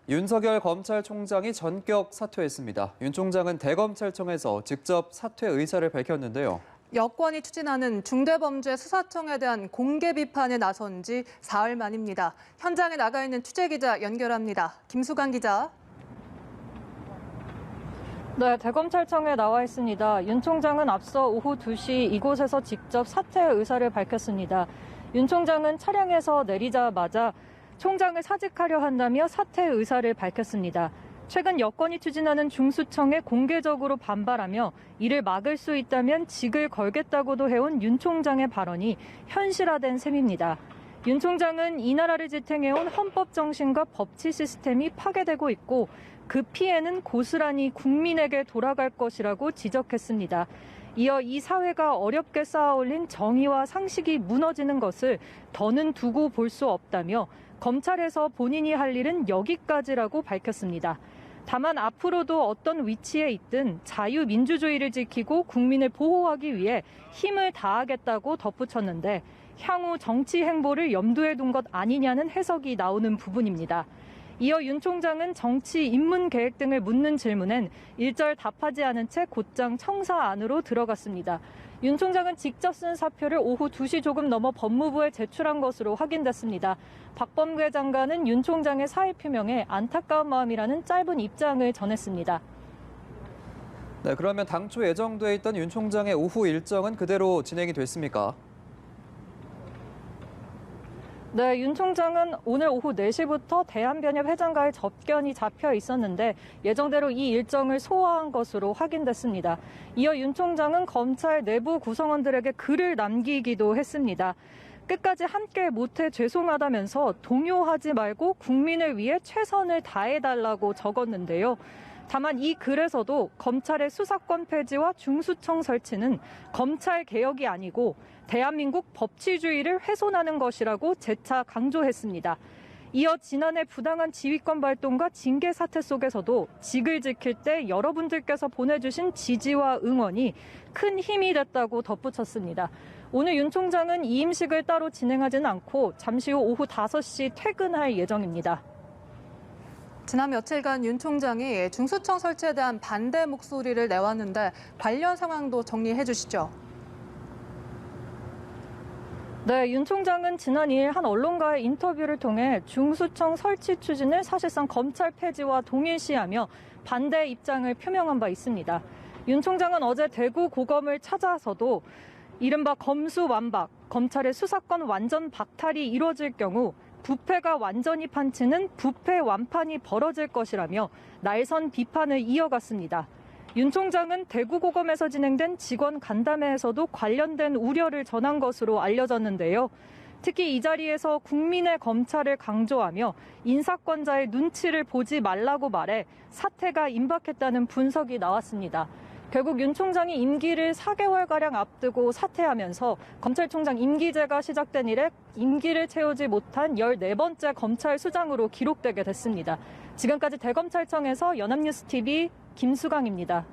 윤석열 검찰총장이 전격 사퇴했습니다. 윤 총장은 대검찰청에서 직접 사퇴 의사를 밝혔는데요. 여권이 추진하는 중대범죄수사청에 대한 공개 비판에 나선 지 사흘 만입니다. 현장에 나가 있는 취재기자 연결합니다. 김수강 기자. 네, 대검찰청에 나와 있습니다. 윤 총장은 앞서 오후 2시 이곳에서 직접 사퇴 의사를 밝혔습니다. 윤 총장은 차량에서 내리자마자 총장을 사직하려 한다며 사퇴 의사를 밝혔습니다. 최근 여권이 추진하는 중수청에 공개적으로 반발하며 이를 막을 수 있다면 직을 걸겠다고도 해온 윤 총장의 발언이 현실화된 셈입니다. 윤 총장은 이 나라를 지탱해온 헌법 정신과 법치 시스템이 파괴되고 있고 그 피해는 고스란히 국민에게 돌아갈 것이라고 지적했습니다. 이어 이 사회가 어렵게 쌓아올린 정의와 상식이 무너지는 것을 더는 두고 볼 수 없다며 검찰에서 본인이 할 일은 여기까지라고 밝혔습니다. 다만 앞으로도 어떤 위치에 있든 자유민주주의를 지키고 국민을 보호하기 위해 힘을 다하겠다고 덧붙였는데 향후 정치 행보를 염두에 둔 것 아니냐는 해석이 나오는 부분입니다. 이어 윤 총장은 정치 입문 계획 등을 묻는 질문엔 일절 답하지 않은 채 곧장 청사 안으로 들어갔습니다. 윤 총장은 직접 쓴 사표를 오후 2시 조금 넘어 법무부에 제출한 것으로 확인됐습니다. 박범계 장관은 윤 총장의 사의 표명에 안타까운 마음이라는 짧은 입장을 전했습니다. 네, 그러면 당초 예정돼 있던 윤 총장의 오후 일정은 그대로 진행이 됐습니까? 네, 윤 총장은 오늘 오후 4시부터 대한변협 회장과의 접견이 잡혀 있었는데 예정대로 이 일정을 소화한 것으로 확인됐습니다. 이어 윤 총장은 검찰 내부 구성원들에게 글을 남기기도 했습니다. 끝까지 함께 못해 죄송하다면서 동요하지 말고 국민을 위해 최선을 다해달라고 적었는데요. 다만 이 글에서도 검찰의 수사권 폐지와 중수청 설치는 검찰 개혁이 아니고 대한민국 법치주의를 훼손하는 것이라고 재차 강조했습니다. 이어 지난해 부당한 지휘권 발동과 징계 사태 속에서도 직을 지킬 때 여러분들께서 보내주신 지지와 응원이 큰 힘이 됐다고 덧붙였습니다. 오늘 윤 총장은 이임식을 따로 진행하지는 않고 잠시 후 오후 5시 퇴근할 예정입니다. 지난 며칠간 윤 총장이 중수청 설치에 대한 반대 목소리를 내왔는데 관련 상황도 정리해 주시죠. 네, 윤 총장은 지난 2일 한 언론과의 인터뷰를 통해 중수청 설치 추진을 사실상 검찰 폐지와 동일시하며 반대 입장을 표명한 바 있습니다. 윤 총장은 어제 대구 고검을 찾아서도 이른바 검수완박, 검찰의 수사권 완전 박탈이 이루어질 경우 부패가 완전히 판치는 부패 완판이 벌어질 것이라며 날선 비판을 이어갔습니다. 윤 총장은 대구고검에서 진행된 직원 간담회에서도 관련된 우려를 전한 것으로 알려졌는데요. 특히 이 자리에서 국민의 검찰을 강조하며 인사권자의 눈치를 보지 말라고 말해 사태가 임박했다는 분석이 나왔습니다. 결국 윤 총장이 임기를 4개월가량 앞두고 사퇴하면서 검찰총장 임기제가 시작된 이래 임기를 채우지 못한 14번째 검찰수장으로 기록되게 됐습니다. 지금까지 대검찰청에서 연합뉴스TV 김수강입니다.